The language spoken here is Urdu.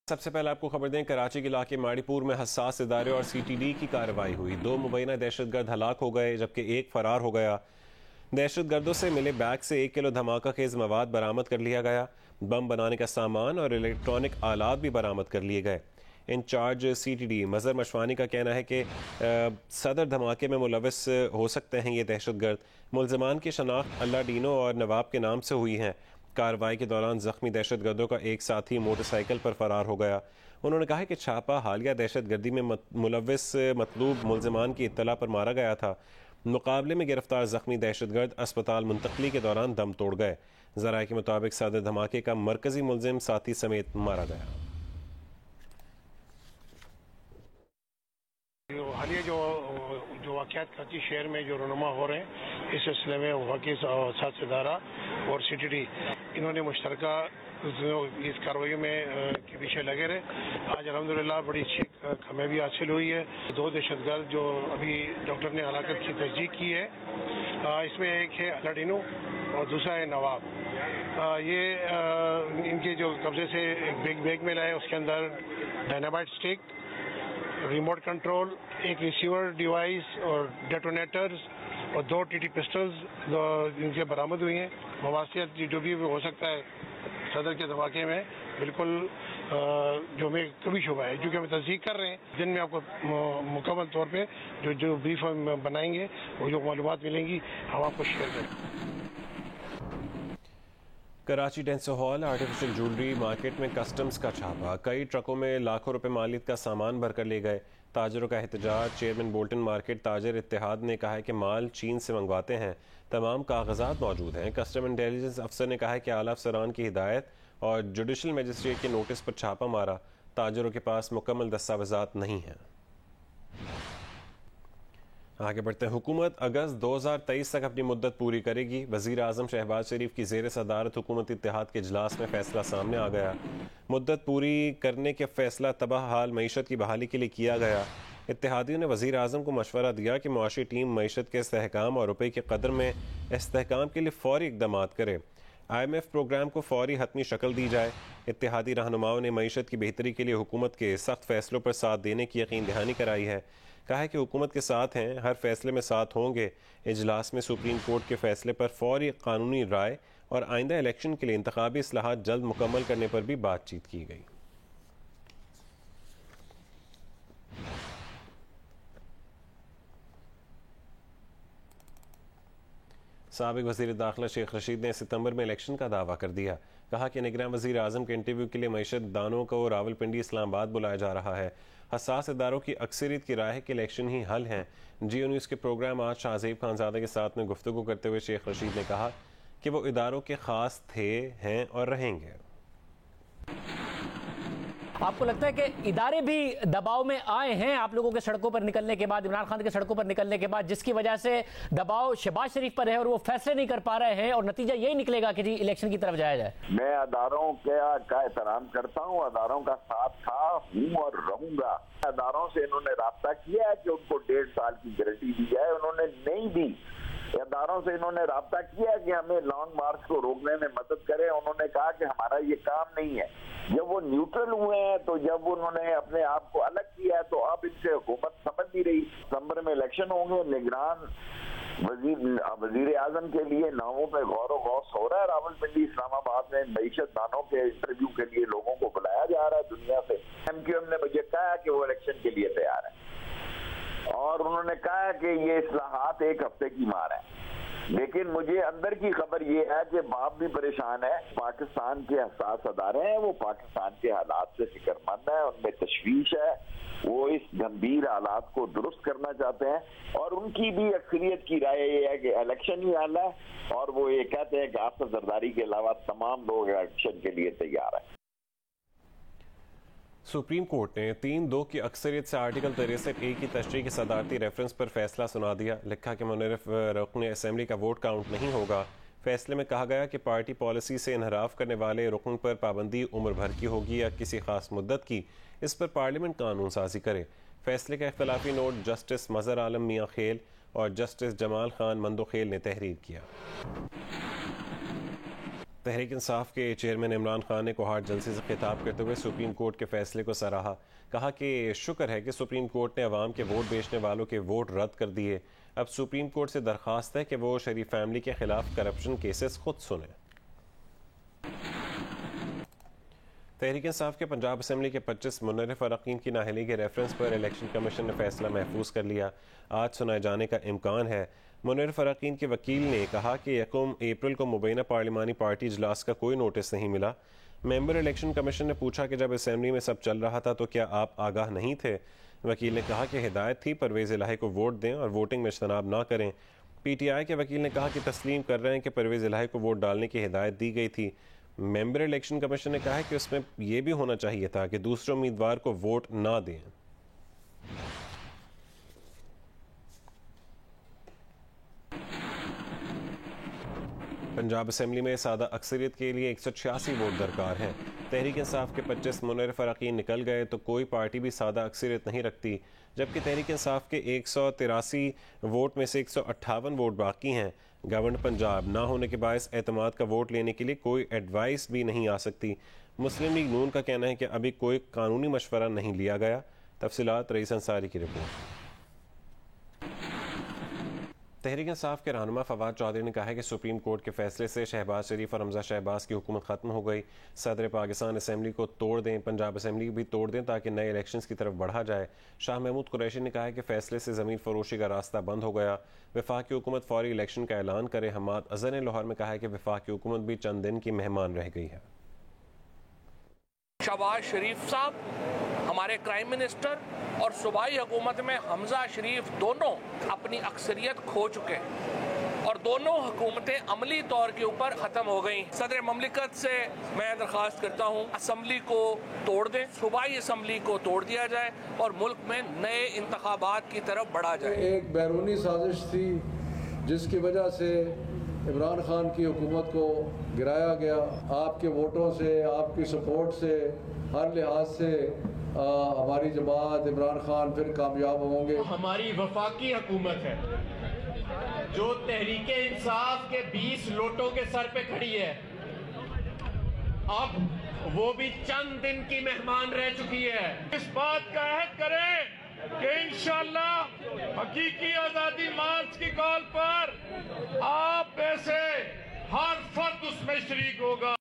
سب سے پہلے آپ کو خبر دیں، کراچی کے علاقے ماڑی پور میں حساس ادارے اور سی ٹی ڈی کی کارروائی ہوئی۔ 2 مبینہ دہشت گرد ہلاک ہو گئے جبکہ ایک فرار ہو گیا۔ دہشت گردوں سے ملے بیگ سے 1 کلو دھماکہ خیز مواد برآمد کر لیا گیا۔ بم بنانے کا سامان اور الیکٹرانک آلات بھی برآمد کر لیے گئے۔ انچارج سی ٹی ڈی مظہر مشوانی کا کہنا ہے کہ صدر دھماکے میں ملوث ہو سکتے ہیں یہ دہشت گرد۔ ملزمان کی شناخت اللہ ڈینو اور نواب کے نام سے ہوئی ہے۔ کارروائی کے دوران زخمی دہشت گردوں کا ایک ساتھی موٹر سائیکل پر فرار ہو گیا۔ انہوں نے کہا کہ چھاپا حالیہ دہشت گردی میں ملوث مطلوب ملزمان کی اطلاع پر مارا گیا تھا۔ مقابلے میں گرفتار زخمی دہشت گرد اسپتال منتقلی کے دوران دم توڑ گئے۔ ذرائع کے مطابق صدر دھماکے کا مرکزی ملزم ساتھی سمیت مارا گیا۔ حالیہ جو واقعات کراچی شہر میں جو رونما ہو رہے ہیں، اس سلسلے میں واقعی ساتھ ادارہ اور سی ٹی ڈی انہوں نے مشترکہ اس کارروائی میں کے پیچھے لگے رہے۔ آج الحمدللہ بڑی اچھی کامیابی حاصل ہوئی ہے۔ 2 دہشت گرد جو ابھی ڈاکٹر نے ہلاکت کی تصدیق کی ہے، اس میں ایک ہے اللہ ڈینو اور دوسرا ہے نواب۔ یہ ان کے جو قبضے سے ایک بیگ میں لائے، اس کے اندر ڈائنامائٹ اسٹک، ریموٹ کنٹرول، ایک ریسیور ڈیوائس اور ڈیٹونیٹرز اور 2 ٹی ٹی پسٹلز ان سے برآمد ہوئی ہیں۔ مواصلات جو بھی ہو سکتا ہے صدر کے دھماکے میں، بالکل جو ہمیں کبھی شبہ ہے، جو کہ ہم تصدیق کر رہے ہیں۔ دن میں آپ کو مکمل طور پہ جو بریف ہم بنائیں گے، وہ جو معلومات ملیں گی ہم آپ کو شیئر کریں گے۔ Karachi Denso Hall artificial jewellery market میں کسٹمز کا چھاپا۔ کئی ٹرکوں میں لاکھوں روپے مالیت کا سامان بھر کر لے گئے۔ تاجروں کا احتجاج۔ چیئرمین بولٹن مارکیٹ تاجر اتحاد نے کہا ہے کہ مال چین سے منگواتے ہیں، تمام کاغذات موجود ہیں۔ کسٹم انٹیلیجنس افسر نے کہا ہے کہ اعلیٰ افسران کی ہدایت اور جوڈیشل مجسٹریٹ کے نوٹس پر چھاپا مارا، تاجروں کے پاس مکمل دستاویزات نہیں ہیں۔ آگے بڑھتے ہیں۔ حکومت اگست 2023 تک اپنی مدت پوری کرے گی۔ وزیر اعظم شہباز شریف کی زیر صدارت حکومتی اتحاد کے اجلاس میں فیصلہ سامنے آ گیا۔ مدت پوری کرنے کے فیصلہ تباہ حال معیشت کی بحالی کے لیے کیا گیا۔ اتحادیوں نے وزیر اعظم کو مشورہ دیا کہ معاشی ٹیم معیشت کے استحکام اور روپے کی قدر میں استحکام کے لیے فوری اقدامات کرے۔ IMF پروگرام کو فوری حتمی شکل دی جائے۔ اتحادی رہنماؤں نے معیشت کی بہتری کے لیے حکومت کے سخت فیصلوں پر ساتھ دینے کی یقین دہانی کرائی ہے۔ کہا ہے کہ حکومت کے ساتھ ہیں، ہر فیصلے میں ساتھ ہوں گے۔ اجلاس میں سپریم کورٹ کے فیصلے پر فوری قانونی رائے اور آئندہ الیکشن کے لیے انتخابی اصلاحات جلد مکمل کرنے پر بھی بات چیت کی گئی۔ سابق وزیر داخلہ شیخ رشید نے ستمبر میں الیکشن کا دعویٰ کر دیا۔ کہا کہ نگراں وزیر اعظم کے انٹرویو کے لیے معیشت دانوں کو راولپنڈی اسلام آباد بلایا جا رہا ہے۔ حساس اداروں کی اکثریت کی رائے ہے کہ الیکشن ہی حل ہیں۔ جیو نیوز کے پروگرام آج شاہزیب خانزادہ کے ساتھ میں گفتگو کرتے ہوئے شیخ رشید نے کہا کہ وہ اداروں کے خاص تھے، ہیں اور رہیں گے۔ آپ کو لگتا ہے کہ ادارے بھی دباؤ میں آئے ہیں آپ لوگوں کے سڑکوں پر نکلنے کے بعد، عمران خان کے سڑکوں پر نکلنے کے بعد، جس کی وجہ سے دباؤ شہباز شریف پر ہے اور وہ فیصلے نہیں کر پا رہے ہیں اور نتیجہ یہی نکلے گا کہ جی الیکشن کی طرف جایا جائے؟ میں اداروں کا احترام کرتا ہوں، اداروں کا ساتھ تھا، ہوں اور رہوں گا۔ اداروں سے انہوں نے رابطہ کیا ہے کہ ان کو 1.5 سال کی گارنٹی دی جائے، انہوں نے نہیں دی۔ اداروں سے انہوں نے رابطہ کیا کہ ہمیں لانگ مارچ کو روکنے میں مدد کریں، انہوں نے کہا کہ ہمارا یہ کام نہیں ہے۔ جب وہ نیوٹرل ہوئے ہیں، تو جب انہوں نے اپنے آپ کو الگ کیا ہے، تو اب ان سے حکومت سمجھ نہیں رہی۔ ستمبر میں الیکشن ہوں گے، نگران وزیر اعظم کے لیے ناموں پہ غور و غوص ہو رہا ہے۔ راولپنڈی اسلام آباد میں معیشت دانوں کے انٹرویو کے لیے لوگوں کو بلایا جا رہا ہے دنیا سے۔ MQM نے مجھے کہا کہ وہ الیکشن کے لیے تیار ہے اور انہوں نے کہا کہ یہ اصلاحات 1 ہفتے کی مار ہے۔ لیکن مجھے اندر کی خبر یہ ہے کہ باپ بھی پریشان ہے۔ پاکستان کے حساس ادارے ہیں، وہ پاکستان کے حالات سے فکر مند ہیں، ان میں تشویش ہے، وہ اس گمبھیر حالات کو درست کرنا چاہتے ہیں اور ان کی بھی اکثریت کی رائے یہ ہے کہ الیکشن ہی حل ہے اور وہ یہ کہتے ہیں کہ آصف زرداری کے علاوہ تمام لوگ الیکشن کے لیے تیار ہیں۔ سپریم کورٹ نے 3-2 کی اکثریت سے آرٹیکل 63A کی تشریح کے صدارتی ریفرنس پر فیصلہ سنا دیا۔ لکھا کہ منعرف رکن اسمبلی کا ووٹ کاؤنٹ نہیں ہوگا۔ فیصلے میں کہا گیا کہ پارٹی پالیسی سے انحراف کرنے والے رکن پر پابندی عمر بھر کی ہوگی یا کسی خاص مدت کی، اس پر پارلیمنٹ قانون سازی کرے۔ فیصلے کا اختلافی نوٹ جسٹس مظہر عالم میاں خیل اور جسٹس جمال خان مندوخیل نے تحریر کیا۔ تحریک انصاف کے چیئرمین عمران خان نے کوہاٹ جلسے سے خطاب کرتے ہوئے سپریم کورٹ کے فیصلے کو سراہا. کہا کہ شکر ہے کہ سپریم کورٹ نے عوام کے ووٹ بیچنے والوں کے ووٹ رد کر دیے. اب سپریم کورٹ سے درخواست ہے کہ وہ شریف فیملی کے خلاف کرپشن کیسز خود سنیں. تحریک انصاف کے پنجاب اسمبلی کے 25 منحرف اراکین کی نااہلی کے ریفرنس پر الیکشن کمیشن نے فیصلہ محفوظ کر لیا. آج سنائے جانے کا امکان ہے. منحرف اراکین کے وکیل نے کہا کہ 1 اپریل کو مبینہ پارلیمانی پارٹی اجلاس کا کوئی نوٹس نہیں ملا. ممبر الیکشن کمیشن نے پوچھا کہ جب اسمبلی میں سب چل رہا تھا تو کیا آپ آگاہ نہیں تھے؟ وکیل نے کہا کہ ہدایت تھی پرویز الہی کو ووٹ دیں اور ووٹنگ میں اجتناب نہ کریں. پی ٹی آئی کے وکیل نے کہا کہ تسلیم کر رہے ہیں کہ پرویز الہی کو ووٹ ڈالنے کی ہدایت دی گئی تھی. ممبر الیکشن کمیشن نے کہا ہے کہ اس میں یہ بھی ہونا چاہیے تھا کہ دوسرے امیدوار کو ووٹ نہ دیں. پنجاب اسمبلی میں سادہ اکثریت کے لیے 186 ووٹ درکار ہیں. تحریک انصاف کے 25 منحرف اراکین نکل گئے تو کوئی پارٹی بھی سادہ اکثریت نہیں رکھتی، جبکہ تحریک انصاف کے 183 ووٹ میں سے 158 ووٹ باقی ہیں. گورنر پنجاب نہ ہونے کے باعث اعتماد کا ووٹ لینے کے لیے کوئی ایڈوائس بھی نہیں آ سکتی. مسلم لیگ نون کا کہنا ہے کہ ابھی کوئی قانونی مشورہ نہیں لیا گیا. تفصیلات رئیس انصاری کی رپورٹ. تحریک انصاف کے رہنما فواد چودھری نے کہا ہے کہ سپریم کورٹ کے فیصلے سے شہباز شریف اور حمزہ شہباز کی حکومت ختم ہو گئی. صدر پاکستان اسمبلی کو توڑ دیں، پنجاب اسمبلی بھی توڑ دیں تاکہ نئے الیکشنز کی طرف بڑھا جائے. شاہ محمود قریشی نے کہا ہے کہ فیصلے سے زمین فروشی کا راستہ بند ہو گیا. وفاقی حکومت فوری الیکشن کا اعلان کرے. حماد اظہر نے لاہور میں کہا ہے کہ وفاقی حکومت بھی چند دن کی مہمان رہ گئی ہے. شہباز شریف صاحب ہمارے کرائم منسٹر اور صوبائی حکومت میں حمزہ شریف دونوں اپنی اکثریت کھو چکے اور دونوں حکومتیں عملی طور کے اوپر ختم ہو گئیں. صدر مملکت سے میں درخواست کرتا ہوں اسمبلی کو توڑ دیں، صوبائی اسمبلی کو توڑ دیا جائے اور ملک میں نئے انتخابات کی طرف بڑھا جائے. ایک بیرونی سازش تھی جس کی وجہ سے عمران خان کی حکومت کو گرایا گیا. آپ کے ووٹوں سے، آپ کی سپورٹ سے، ہر لحاظ سے ہماری جماعت عمران خان پھر کامیاب ہوں گے. ہماری وفاقی حکومت ہے جو تحریک انصاف کے 20 لوٹوں کے سر پہ کھڑی ہے، اب وہ بھی چند دن کی مہمان رہ چکی ہے. اس بات کا عہد کریں کہ انشاءاللہ حقیقی آزادی مارچ کی کال پر آپ میں سے ہر فرد اس میں شریک ہوگا.